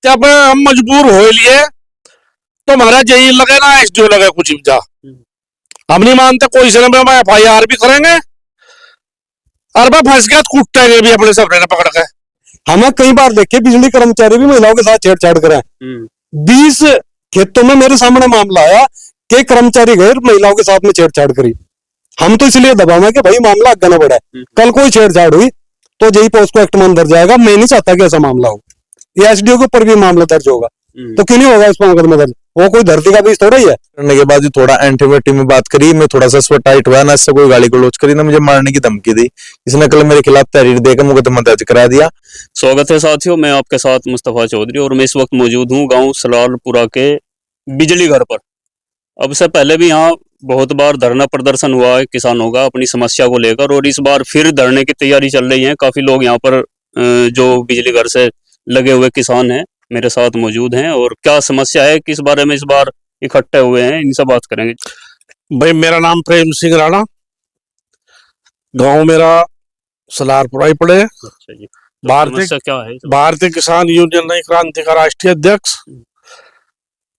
आत्महत्या पे हम मजबूर हो लिए तो हमारा जेई लगे ना एसडीओ लगे कुछ भी जा, हम नहीं मानते कोई से हम FIR भी करेंगे और मैं फंस गया तो कुटेंगे भी अपने सपने ने पकड़ के। हमें कई बार देखे बिजली कर्मचारी भी महिलाओं के साथ छेड़छाड़ करें। 20 खेतों में मेरे सामने मामला आया कि कर्मचारी गए महिलाओं के साथ में छेड़छाड़ करी। हम तो इसलिए दबाव है कि भाई मामला आगे न बढ़े, कल कोई छेड़छाड़ हुई तो जेई पोस्को एक्ट में दर्ज जाएगा। मैं नहीं चाहता कि ऐसा मामला हो, ये एसडीओ के ऊपर भी मामला दर्ज होगा, तो क्यों नहीं होगा इस पर मुकदमा दर्ज? वो कोई धरती का बीज थोड़ा ही है। करने के बाद जो थोड़ा एंटीबायोटिक में बात करी, मैं थोड़ा सा स्व टाइट हुआ ना, इससे कोई गाली गलौज करी ना, मुझे मारने की धमकी दी। इसने कल मेरे खिलाफ तहरीर देकर मुकदमा दर्ज करा दिया। स्वागत है साथियों, मैं आपके साथ मुस्तफा चौधरी और मैं इस वक्त मौजूद हूँ गांव सलालपुरा के बिजली घर पर। अब से पहले भी यहाँ बहुत बार धरना प्रदर्शन हुआ है किसानों का अपनी समस्या को लेकर, और इस बार फिर धरने की तैयारी चल रही है। काफी लोग यहाँ पर जो बिजली घर से लगे हुए किसान हैं मेरे साथ मौजूद हैं, और क्या समस्या है किस बारे में इस बार इकट्ठे हुए हैं इनसे बात करेंगे। भाई मेरा नाम प्रेम सिंह राणा, गांव मेरा सलारपुरा ही पड़े। अच्छा जी, समस्या क्या है? भारतीय किसान यूनियन नई क्रांति का राष्ट्रीय अध्यक्ष।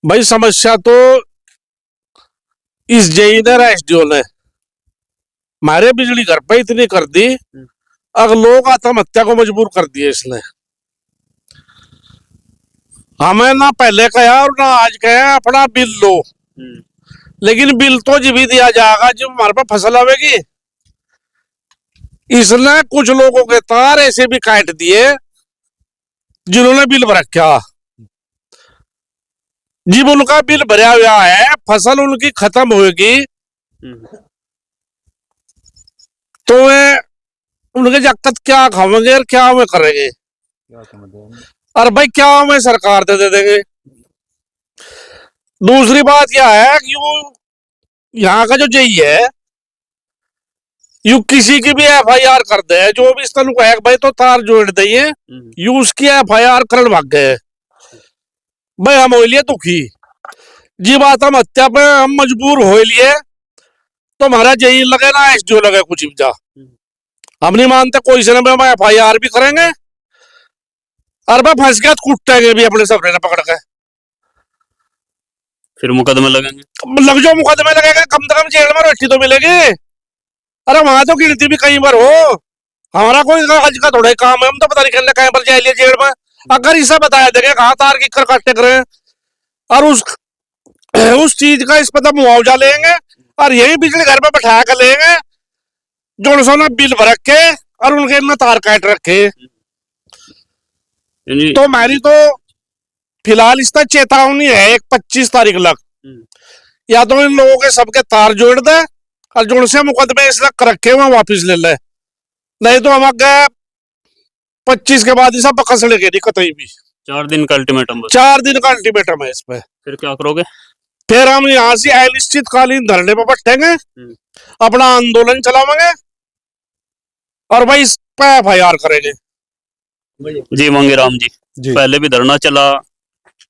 भाई समस्या तो इस जेई ने एसडीओ ने हमारे बिजली घर पे इतनी कर दी, अगर लोग आत्महत्या को मजबूर कर दिए इसने। हमें ना पहले कहा और ना आज कहा अपना बिल लो, लेकिन बिल तो जब भी दिया जाएगा जब हमारे पास फसल आवेगी। इसने कुछ लोगों के तार ऐसे भी काट दिए जिन्होंने बिल भर रखा। जब उनका बिल भरा हुआ है, फसल उनकी खत्म होगी तो वे उनके जाकत क्या खावेंगे और क्या वे करेंगे? और भाई क्या हमें सरकार दे देंगे। दूसरी बात यह है कि यहाँ का जो जेई है यू किसी की भी FIR कर दे, जो भी स्तन को है भाई तो तार जोड़ दिए, यू उसकी FIR करन भाग गए। भाई हम हो लिए दुखी, जी बात हम हत्या पे हम मजबूर हो लिए तो हमारा जेई लगे ना एसडीओ लगे कुछ भी जा, हम नहीं मानते कोई से हम FIR भी करेंगे और मैं फंस गया तो कुटेंगे भी अपने सपने ने पकड़ के। फिर मुकदमे लगेंगे, लग जो मुकदमे लगेगा, कम से कम जेल में रोटी तो मिलेगी। अरे वहां तो गिनती भी कई बार हो, हमारा कोई आज का थोड़ा काम है, हम तो पता नहीं करने कहीं पर जाए लिए जेल में। अगर इसे बताया देगा कहाँ तार की कर काटते करें और उस चीज का इस पता मुआवजा लेंगे और यही बिजली घर पे बैठा कर लेंगे जो सोना बिल भर रखे और उनके में तार काट रखे। तो हमारी तो फिलहाल इसका चेतावनी है 25 तारीख लग, या तो इन लोगों के सबके तार जोड़ दे और जो से मुकदमे इस लग रखे हुए वापिस ले ले, नहीं तो हम आगे 25 के बाद सब बकस लेके नहीं कतई भी। 4 दिन का अल्टीमेटम, 4 दिन का अल्टीमेटम है इस पे। फिर क्या करोगे? फिर हम यहाँ से अनिश्चितकालीन धरने पर बैठेंगे, अपना आंदोलन चलावेंगे और भाई इस पे FIR करेंगे। जी मंगेराम जी, पहले भी धरना चला,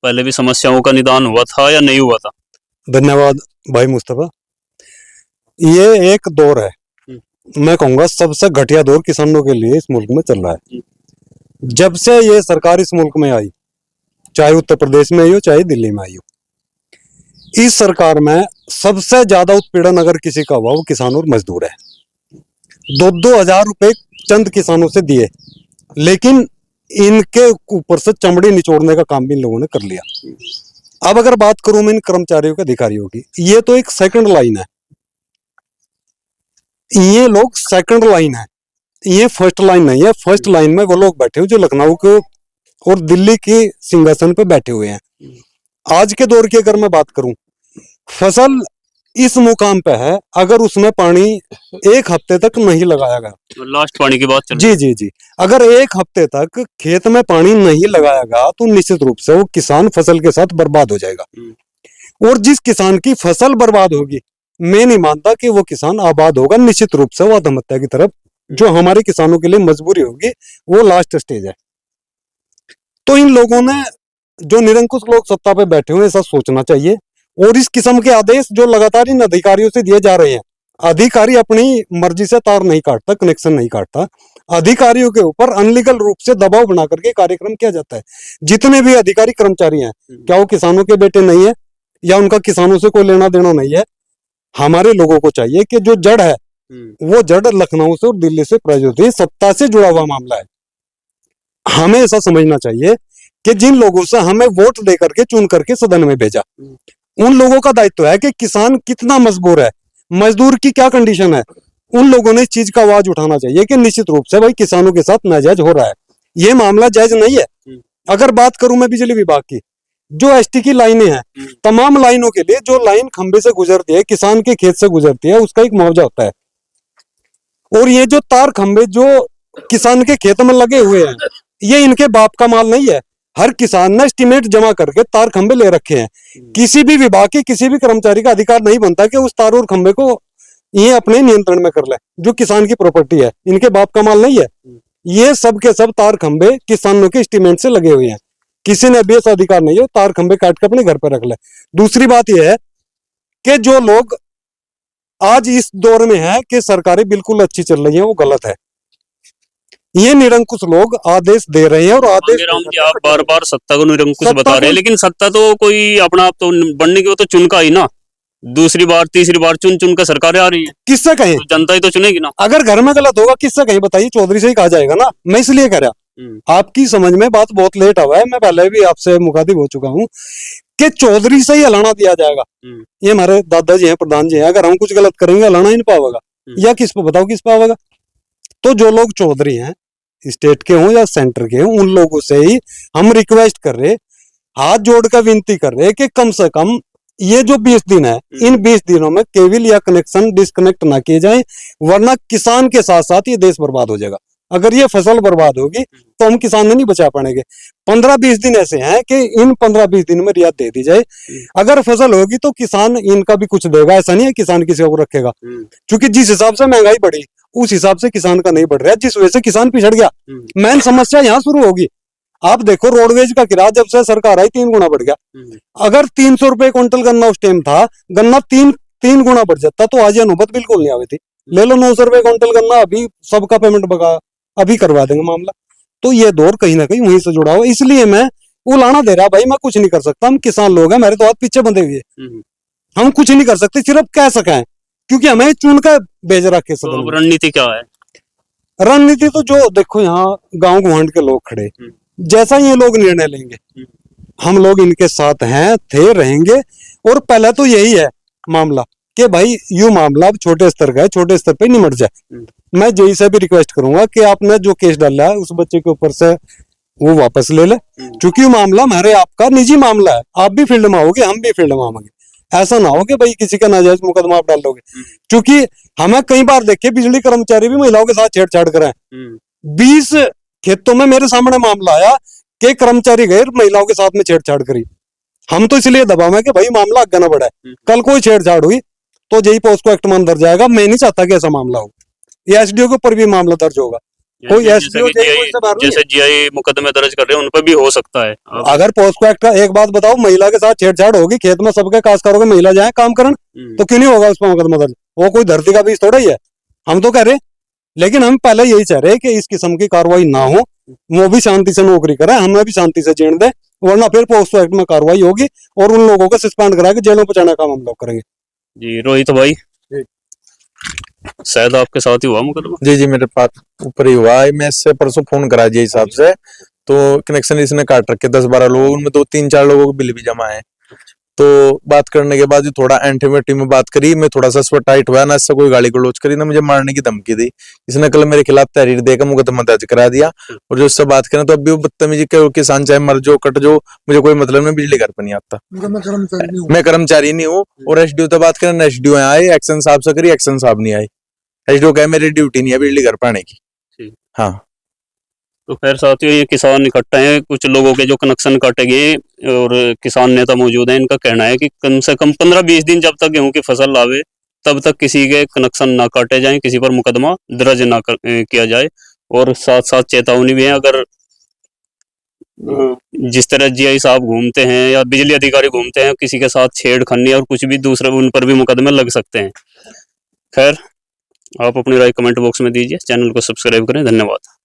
पहले भी समस्याओं का निदान हुआ था या नहीं हुआ था? धन्यवाद भाई मुस्तफा। ये एक दौर है, मैं कहूंगा सबसे घटिया दौर किसानों के लिए इस मुल्क में चल रहा है। जब से ये सरकार इस मुल्क में आई, चाहे उत्तर प्रदेश में आई हो चाहे दिल्ली में आई हो, इस सरकार में सबसे ज्यादा उत्पीड़न अगर किसी का हुआ वो किसान और मजदूर है। 2-2 हजार रुपए चंद किसानों से दिए, लेकिन इनके ऊपर से चमड़ी निचोड़ने का काम भी इन लोगों ने कर लिया। अब अगर बात करूं मैं इन कर्मचारियों के अधिकारियों की, ये तो एक सेकंड लाइन है, ये लोग सेकंड लाइन है, ये फर्स्ट लाइन नहीं है। फर्स्ट लाइन में वो लोग बैठे हुए जो लखनऊ के और दिल्ली के सिंहासन पे बैठे हुए हैं। आज के दौर की अगर मैं बात करूं, फसल इस मुकाम पे है, अगर उसमें पानी 1 हफ्ते तक नहीं लगाया गया, लास्ट पानी की बात चल जी जी जी, अगर 1 हफ्ते तक खेत में पानी नहीं लगाया गया तो निश्चित रूप से वो किसान फसल के साथ बर्बाद हो जाएगा। और जिस किसान की फसल बर्बाद होगी, मैं नहीं मानता कि वो किसान आबाद होगा। निश्चित रूप से वो आत्महत्या की तरफ, जो हमारे किसानों के लिए मजबूरी होगी, वो लास्ट स्टेज है। तो इन लोगों ने, जो निरंकुश लोग सत्ता पे बैठे हुए, ऐसा सोचना चाहिए। और इस किस्म के आदेश जो लगातार इन अधिकारियों से दिए जा रहे हैं, अधिकारी अपनी मर्जी से तार नहीं काटता, कनेक्शन नहीं काटता। अधिकारियों के ऊपर अनलीगल रूप से दबाव बना करके कार्यक्रम किया जाता है। जितने भी अधिकारी कर्मचारी हैं, क्या वो किसानों के बेटे नहीं है या उनका किसानों से कोई लेना देना नहीं है? हमारे लोगों को चाहिए कि जो जड़ है वो जड़ लखनऊ से और दिल्ली से प्रायोजित है, सत्ता से जुड़ा हुआ मामला है। हमें ऐसा समझना चाहिए कि जिन लोगों से हमें वोट दे करके चुन करके सदन में भेजा, उन लोगों का दायित्व है कि किसान कितना मजबूर है, मजदूर की क्या कंडीशन है, उन लोगों ने इस चीज का आवाज उठाना चाहिए कि निश्चित रूप से भाई किसानों के साथ नाजायज हो रहा है, ये मामला जायज नहीं है। अगर बात करूं मैं बिजली विभाग की, जो एसटी की लाइनें हैं, तमाम लाइनों के लिए जो लाइन खंबे से गुजरती है, किसान के खेत से गुजरती है, उसका एक मुआवजा होता है। और ये जो तार खंबे जो किसान के खेत में लगे हुए हैं, ये इनके बाप का माल नहीं है। हर किसान ने एस्टीमेट जमा करके तार खंबे ले रखे हैं। किसी भी विभाग के किसी भी कर्मचारी का अधिकार नहीं बनता कि उस तार और खंबे को ये अपने नियंत्रण में कर ले। जो किसान की प्रॉपर्टी है, इनके बाप का माल नहीं है। ये सब के सब तार खंबे किसानों के एस्टीमेट से लगे हुए हैं। किसी ने भी ऐसा अधिकार नहीं है तार खंबे काट के अपने घर पर रख ले। दूसरी बात यह है कि जो लोग आज इस दौर में है कि सरकारें बिल्कुल अच्छी चल रही है, वो गलत है। ये निरंकुश लोग आदेश दे रहे हैं और आदेश राम जी, आप बार बार सत्ता को निरंकुश बता रहे हैं, लेकिन सत्ता तो कोई अपना आप तो बनने की, वो तो चुनका ही ना। दूसरी बार तीसरी बार चुन चुन कर सरकारें आ रही हैं, किससे कहें? तो जनता ही तो चुनेगी ना। अगर घर में गलत होगा किससे कहें बताइए? चौधरी से ही कहा जाएगा ना। मैं इसलिए कह रहा, आपकी समझ में बात बहुत लेट हुआ है, मैं पहले भी आपसे मुखातिब हो चुका हूँ कि चौधरी से ही हलाना दिया जाएगा। ये हमारे दादाजी हैं, प्रधान जी हैं, अगर हम कुछ गलत करेंगे हलाना ही नहीं पाएगा, या किस पे बताओ किस पे आवेगा? तो जो लोग चौधरी हैं, स्टेट के हों या सेंटर के हों, उन लोगों से ही हम रिक्वेस्ट कर रहे, हाथ जोड़कर विनती कर रहे कि कम से कम ये जो 20 दिन है, इन 20 दिनों में केबल या कनेक्शन डिस्कनेक्ट ना किए जाए, वरना किसान के साथ साथ ये देश बर्बाद हो जाएगा। अगर ये फसल बर्बाद होगी तो हम किसान नहीं बचा पाएंगे। 15-20 दिन ऐसे हैं कि इन 15-20 दिन में रियायत दे दी जाए। अगर फसल होगी तो किसान इनका भी कुछ देगा, ऐसा नहीं है किसान किसी को रखेगा। क्योंकि जिस हिसाब से महंगाई बढ़ी उस हिसाब से किसान का नहीं बढ़ रहा है, जिस वजह से किसान पिछड़ गया। मेन समस्या यहाँ शुरू होगी। आप देखो रोडवेज का किराया जब से सरकार आई 3 गुना बढ़ गया। अगर 300 रुपए क्विंटल गन्ना उस टाइम था, गन्ना तीन गुना बढ़ जाता तो आज यह नौबत बिल्कुल नहीं आई थी। ले लो 900 रुपए क्विंटल गन्ना, अभी सबका पेमेंट बका, अभी करवा देंगे मामला। तो ये दौर कहीं ना कहीं वहीं से जुड़ा हुआ, इसलिए मैं उलाना दे रहा भाई, मैं कुछ नहीं कर सकता। हम किसान लोग हैं, मेरे तो हाथ पीछे बंधे हुए, हम कुछ नहीं कर सकते, सिर्फ कह सकें क्योंकि हमें चुन कर भेज रखे। तो रणनीति क्या है? रणनीति तो जो देखो, यहाँ गांव गुहांड के लोग खड़े, जैसा ये लोग निर्णय लेंगे हम लोग इनके साथ हैं, थे, रहेंगे। और पहले तो यही है मामला कि भाई यू मामला अब छोटे स्तर का है, छोटे स्तर पे निमट जाए। मैं जेई से भी रिक्वेस्ट करूंगा कि आपने जो केस डाला है उस बच्चे के ऊपर से वो वापस ले ले, क्योंकि वो मामला हमारे आपका निजी मामला है। आप भी फील्ड में आओगे, हम भी फील्ड में आएंगे। ऐसा ना हो कि भाई किसी का नाजायज मुकदमा आप डाल दोगे, क्योंकि हमें कई बार देखे बिजली कर्मचारी भी महिलाओं के साथ छेड़छाड़ कराएं। 20 खेतों में मेरे सामने मामला आया कि कर्मचारी गए महिलाओं के साथ में छेड़छाड़ करी। हम तो इसलिए दबाव है कि भाई मामला आगे ना बढ़े, कल कोई छेड़छाड़ हुई तो जेई पोस्को एक्ट में दर्ज जाएगा। मैं नहीं चाहता कि ऐसा मामला हो। ये एसडीओ के ऊपर भी मामला दर्ज होगा। कोई एसडीओ जैसे जीआई मुकदमे दर्ज कर रहे हैं उन पर भी हो सकता है। अगर पोस्को एक्ट का एक बात बताओ, महिला के साथ छेड़छाड़ होगी, खेत में सबके काश्तकारों के महिला जाए काम करन, तो क्यों नहीं होगा उस पर मुकदमा दर्ज? वो कोई धरती का बीज थोड़ा ही है, हम तो कह रहे। लेकिन हम पहले यही चाह रहे कि इस किस्म की कार्रवाई ना हो, वो भी शांति से नौकरी करें, हमें भी शांति से जीने दें, वरना फिर पोस्को एक्ट में कार्रवाई होगी और उन लोगों को सस्पेंड करा के जेलों पहुंचाने का हम लोग करेंगे। जी रोहित भाई, शायद आपके साथ ही हुआ मुकदमा? जी जी, मेरे पास ऊपर ही हुआ है। मैं इससे परसों फोन करा जी हिसाब से, तो कनेक्शन इसने काट रखे 10-12 लोगों, उनमें 2-3-4 लोगों के बिल भी जमा है। तो बात करने के बाद जो थोड़ा एंटीमेटी में बात करी, मैं थोड़ा सा स्वर टाइट हुआ ना, इससे कोई गाली गलौज करी ना, मुझे मारने की धमकी दी। इसने कल मेरे खिलाफ तहरीर देकर मुकदमा दर्ज करा दिया। और जो इससे बात करें तो अब भी वो बदतमीजी के, किसान चाहे मर जो कट जो, मुझे कोई मतलब नहीं, बिजली घर पर नहीं आता। मैं कर्मचारी नहीं हूँ। और एसडीओ से बात करें, एसडीओ आए, एक्शन साहब से करी, एक्शन साहब नहीं आए। एसडीओ कहे मेरी ड्यूटी नहीं है बिजली घर पर आने की। हाँ, तो खैर साथियों, ये किसान इकट्ठा हैं, कुछ लोगों के जो कनेक्शन काटे गए और किसान नेता मौजूद हैं। इनका कहना है कि कम से कम 15-20 दिन जब तक गेहूं की फसल लावे तब तक किसी के कनेक्शन ना काटे जाएं, किसी पर मुकदमा दर्ज ना किया जाए। और साथ साथ चेतावनी भी है, अगर जिस तरह जीआई साहब घूमते हैं या बिजली अधिकारी घूमते हैं, किसी के साथ छेड़खानी और कुछ भी दूसरे, उन पर भी मुकदमे लग सकते हैं। खैर, आप अपनी राय कमेंट बॉक्स में दीजिए, चैनल को सब्सक्राइब करें। धन्यवाद।